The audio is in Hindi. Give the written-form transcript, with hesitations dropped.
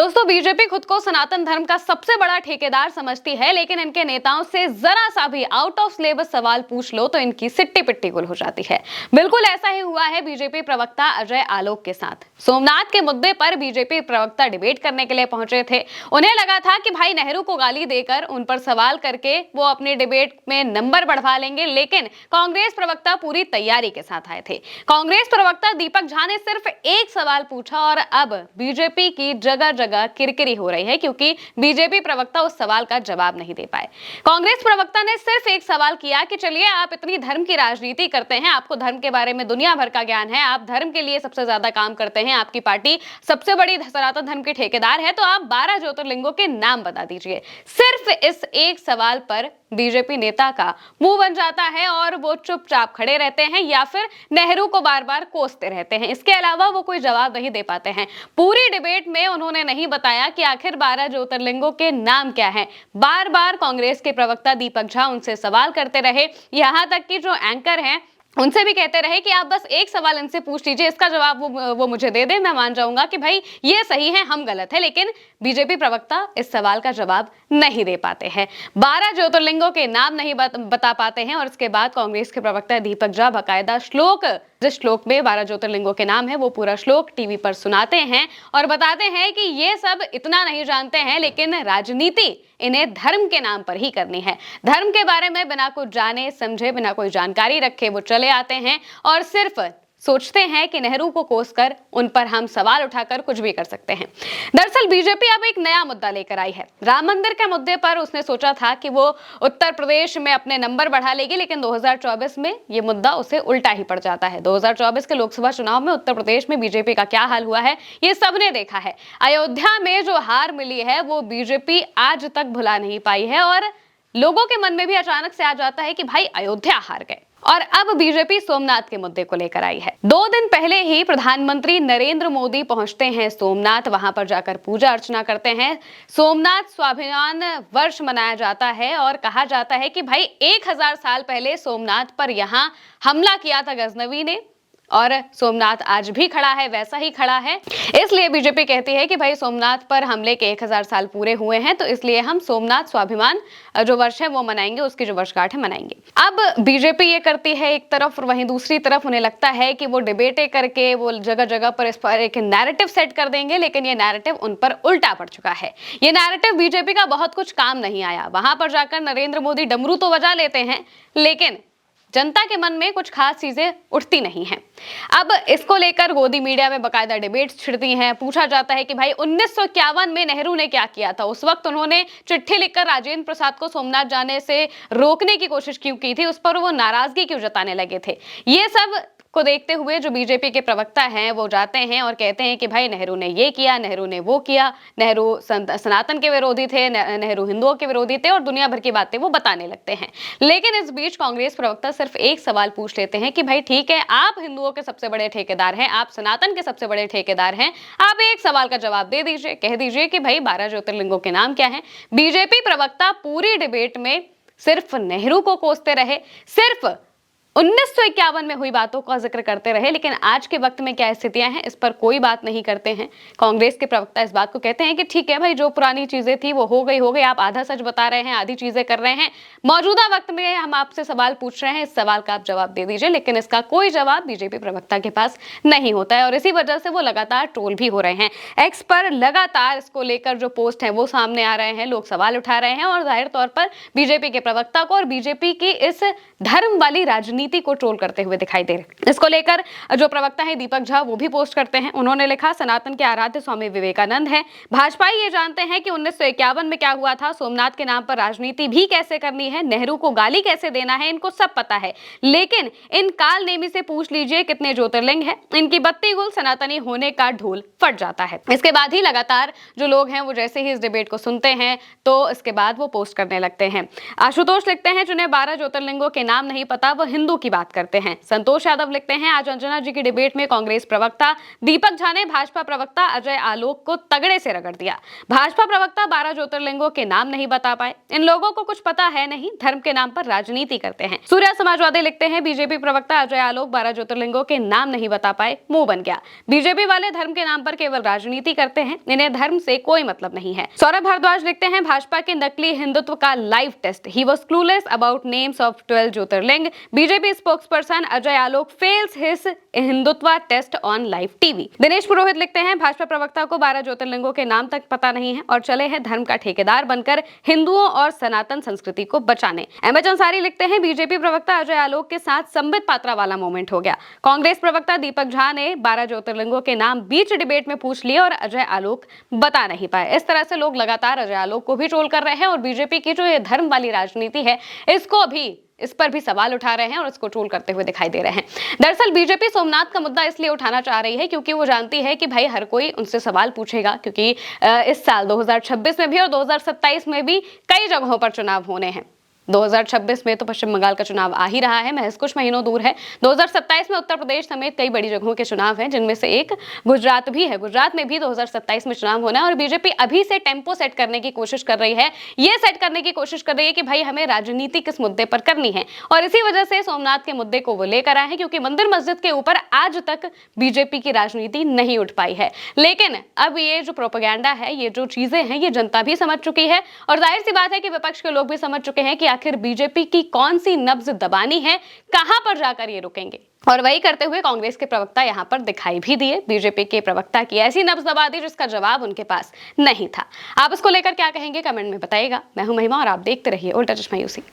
दोस्तों, बीजेपी खुद को सनातन धर्म का सबसे बड़ा ठेकेदार समझती है, लेकिन इनके नेताओं से जरा सा भी आउट ऑफ सिलेबस सवाल पूछ लो तो इनकी सिट्टी पिट्टी गुल हो जाती है। बिल्कुल ऐसा ही हुआ है बीजेपी प्रवक्ता अजय आलोक के साथ। सोमनाथ के मुद्दे पर बीजेपी प्रवक्ता डिबेट करने के लिए पहुंचे थे। उन्हें लगा था कि भाई नेहरू को गाली देकर उन पर सवाल करके वो अपनी डिबेट में नंबर बढ़वा लेंगे, लेकिन कांग्रेस प्रवक्ता पूरी तैयारी के साथ आए थे। कांग्रेस प्रवक्ता दीपक झा ने सिर्फ एक सवाल पूछा और अब बीजेपी की जगह जगह किरकिरी हो रही है, क्योंकि बीजेपी प्रवक्ता उस सवाल का जवाब नहीं दे पाए। कांग्रेस प्रवक्ता ने सिर्फ एक सवाल किया कि चलिए, आप इतनी धर्म की राजनीति करते हैं, आपको धर्म के बारे में दुनिया भर का ज्ञान है, आप धर्म के लिए सबसे ज्यादा काम करते हैं, आपकी पार्टी सबसे बड़ी सनातन धर्म की ठेकेदार है, तो आप 12 ज्योतिर्लिंगों के नाम बता दीजिए। सिर्फ इस एक सवाल पर बीजेपी नेता का मुंह बन जाता है और वो चुपचाप खड़े रहते हैं या फिर नेहरू को बार बार कोसते रहते हैं। इसके अलावा वो कोई जवाब नहीं दे पाते हैं। पूरी डिबेट में उन्होंने नहीं बताया कि आखिर 12 ज्योतिर्लिंगों के नाम क्या हैं। बार बार कांग्रेस के प्रवक्ता दीपक झा उनसे सवाल करते रहे, यहां तक कि जो एंकर हैं उनसे भी कहते रहे कि आप बस एक सवाल इनसे पूछ लीजिए, इसका जवाब वो मुझे दे दे, मैं मान जाऊंगा कि भाई ये सही है, हम गलत है। लेकिन बीजेपी प्रवक्ता इस सवाल का जवाब नहीं दे पाते हैं, 12 ज्योतिर्लिंगों के नाम नहीं बता पाते हैं। और इसके बाद कांग्रेस के प्रवक्ता दीपक झा बाकायदा जिस श्लोक में 12 ज्योतिर्लिंगों के नाम है, वो पूरा श्लोक टीवी पर सुनाते हैं और बताते हैं कि ये सब इतना नहीं जानते हैं, लेकिन राजनीति इन्हें धर्म के नाम पर ही करनी है। धर्म के बारे में बिना कुछ जाने समझे, बिना कोई जानकारी रखे वो चले आते हैं और सिर्फ सोचते हैं कि नेहरू को कोसकर उन पर हम सवाल उठाकर कुछ भी कर सकते हैं। दरअसल बीजेपी अब एक नया मुद्दा लेकर आई है। राम मंदिर के मुद्दे पर उसने सोचा था कि वो उत्तर प्रदेश में अपने नंबर बढ़ा लेगी, लेकिन 2024 में ये मुद्दा उसे उल्टा ही पड़ जाता है। 2024 के लोकसभा चुनाव में उत्तर प्रदेश में बीजेपी का क्या हाल हुआ है, ये सबने देखा है। अयोध्या में जो हार मिली है वो बीजेपी आज तक भुला नहीं पाई है और लोगों के मन में भी अचानक से आ जाता है कि भाई अयोध्या हार गए। और अब बीजेपी सोमनाथ के मुद्दे को लेकर आई है। 2 दिन पहले ही प्रधानमंत्री नरेंद्र मोदी पहुंचते हैं सोमनाथ, वहां पर जाकर पूजा अर्चना करते हैं। सोमनाथ स्वाभिमान वर्ष मनाया जाता है और कहा जाता है कि भाई 1000 साल पहले सोमनाथ पर यहां हमला किया था गजनवी ने और सोमनाथ आज भी खड़ा है, वैसा ही खड़ा है। इसलिए बीजेपी कहती है कि भाई सोमनाथ पर हमले के 1000 साल पूरे हुए हैं, तो इसलिए हम सोमनाथ स्वाभिमान जो वर्ष है वो मनाएंगे, उसकी जो वर्षगांठ है मनाएंगे। अब बीजेपी ये करती है एक तरफ, और वहीं दूसरी तरफ उन्हें लगता है कि वो डिबेटें करके वो जगह जगह पर इस पर एक नैरेटिव सेट कर देंगे, लेकिन ये नैरेटिव उन पर उल्टा पड़ चुका है। ये नैरेटिव बीजेपी का बहुत कुछ काम नहीं आया। वहां पर जाकर नरेंद्र मोदी डमरू तो बजा लेते हैं, लेकिन जनता के मन में कुछ खास चीजें उठती नहीं हैं। अब इसको लेकर गोदी मीडिया में बकायदा डिबेट्स छिड़ती हैं। पूछा जाता है कि भाई 1951 में नेहरू ने क्या किया था, उस वक्त उन्होंने चिट्ठी लिखकर राजेंद्र प्रसाद को सोमनाथ जाने से रोकने की कोशिश क्यों की थी, उस पर वो नाराजगी क्यों जताने लगे थे। ये सब को देखते हुए जो बीजेपी के प्रवक्ता हैं वो जाते हैं और कहते हैं कि भाई नेहरू ने ये किया, नेहरू ने वो किया, नेहरू सनातन के विरोधी थे, नेहरू हिंदुओं के विरोधी थे और दुनिया भर की बातें वो बताने लगते हैं। लेकिन इस बीच कांग्रेस प्रवक्ता सिर्फ एक सवाल पूछ लेते हैं कि भाई ठीक है, आप हिंदुओं के सबसे बड़े ठेकेदार हैं, आप सनातन के सबसे बड़े ठेकेदार हैं, आप एक सवाल का जवाब दे दीजिए, कह दीजिए कि भाई 12 ज्योतिर्लिंगों के नाम क्या हैं। बीजेपी प्रवक्ता पूरी डिबेट में सिर्फ नेहरू को कोसते रहे, सिर्फ 1951 में हुई बातों का जिक्र करते रहे, लेकिन आज के वक्त में क्या स्थितियां हैं इस पर कोई बात नहीं करते हैं। कांग्रेस के प्रवक्ता इस बात को कहते हैं कि ठीक है भाई, जो पुरानी चीजें थी वो हो गई, आप आधा सच बता रहे हैं, आधी चीजें कर रहे हैं। मौजूदा वक्त में हम आपसे सवाल पूछ रहे हैं, इस सवाल का आप जवाब दे दीजिए। लेकिन इसका कोई जवाब बीजेपी प्रवक्ता के पास नहीं होता है और इसी वजह से वो लगातार ट्रोल भी हो रहे हैं। एक्स पर लगातार इसको लेकर जो पोस्ट है वो सामने आ रहे हैं, लोग सवाल उठा रहे हैं और जाहिर तौर पर बीजेपी के प्रवक्ता को और बीजेपी की इस धर्म वाली राजनीति को ट्रोल करते हुए दिखाई दे रहे। इसको लेकर जो प्रवक्ता है दीपक झा वो भी पोस्ट करते हैं। उन्होंने लिखा, सनातन के आराध्य स्वामी विवेकानंद है, भाजपा ये जानते हैं कि 1951 में क्या हुआ था, सोमनाथ के नाम पर राजनीति भी कैसे करनी है, नेहरू को गाली कैसे देना है, इनको सब पता है। लेकिन इन काल नेमी से पूछ लीजिए कितने ज्योतिर्लिंग हैं, इनकी बत्ती गुल सनातनी होने का ढोल फट जाता है। इसके बाद ही लगातार जो लोग हैं वो जैसे ही इस डिबेट को सुनते हैं तो इसके बाद वो पोस्ट करने लगते हैं। आशुतोष लिखते हैं, जिन्हें 12 ज्योतिर्लिंगों के नाम नहीं पता वो हिंदू हिंदू की बात करते हैं। संतोष यादव लिखते हैं, आज अंजना जी की डिबेट में कांग्रेस प्रवक्ता दीपक झा ने भाजपा प्रवक्ता अजय आलोक को तगड़े से रगड़ दिया। भाजपा प्रवक्ता 12 ज्योतिर्लिंगों के नाम नहीं बता पाए। इन लोगों को कुछ पता है नहीं, धर्म के नाम पर राजनीति करते हैं। सूर्या समाजवादी लिखते हैं, बीजेपी प्रवक्ता अजय आलोक 12 ज्योतिर्लिंगों के नाम नहीं बता पाए, मुंह बन गया। बीजेपी वाले धर्म के नाम पर केवल राजनीति करते हैं, इन्हें धर्म से कोई मतलब नहीं है। सौरभ भारद्वाज लिखते हैं, भाजपा के नकली हिंदुत्व का live test, he was clueless about names of 12 Jyotirlinga. BJP spokesperson Ajay Alok fails his Hindutva test on live TV. Dinesh Purohit लिखते हैं, भाजपा प्रवक्ता को 12 ज्योतिर्लिंगों के नाम तक पता नहीं है और चले हैं धर्म का ठेकेदार बनकर हिंदुओं और सनातन संस्कृति को बचाने। एमएच अंसारी लिखते हैं, बीजेपी प्रवक्ता अजय आलोक के साथ संबित पात्रा वाला मोमेंट हो गया। कांग्रेस प्रवक्ता दीपक झा ने 12 ज्योतिर्लिंगों के नाम बीच डिबेट में पूछ लिए और अजय आलोक बता नहीं पाए। इस तरह से लोग लगातार अजय आलोक को भी ट्रोल कर रहे हैं और बीजेपी की जो ये धर्म वाली राजनीति है इस पर भी सवाल उठा रहे हैं और इसको ट्रोल करते हुए दिखाई दे रहे हैं। दरअसल बीजेपी सोमनाथ का मुद्दा इसलिए उठाना चाह रही है क्योंकि वो जानती है कि भाई हर कोई उनसे सवाल पूछेगा, क्योंकि इस साल 2026 में भी और 2027 में भी कई जगहों पर चुनाव होने हैं। 2026 में तो पश्चिम बंगाल का चुनाव आ ही रहा है, महज कुछ महीनों दूर है। 2027 में उत्तर प्रदेश समेत कई बड़ी जगहों के चुनाव हैं, जिनमें से एक गुजरात भी है। गुजरात में भी 2027 में चुनाव होना है और बीजेपी अभी से टेम्पो सेट करने की कोशिश कर रही है। ये सेट करने की कोशिश कर रही है कि भाई हमें राजनीति किस मुद्दे पर करनी है, और इसी वजह से सोमनाथ के मुद्दे को वो लेकर आए हैं, क्योंकि मंदिर मस्जिद के ऊपर आज तक बीजेपी की राजनीति नहीं उठ पाई है। लेकिन अब ये जो प्रोपेगेंडा है, ये जो चीजें हैं, ये जनता भी समझ चुकी है और जाहिर सी बात है कि विपक्ष के लोग भी समझ चुके हैं कि आखिर बीजेपी की कौन सी नब्ज दबानी है, कहां पर जाकर ये रुकेंगे। और वही करते हुए कांग्रेस के प्रवक्ता यहां पर दिखाई भी दिए। बीजेपी के प्रवक्ता की ऐसी नब्ज दबा दी जिसका जवाब उनके पास नहीं था। आप इसको लेकर क्या कहेंगे, कमेंट में बताइएगा। मैं हूं महिमा और आप देखते रहिए उल्टा चश्मा यूसी।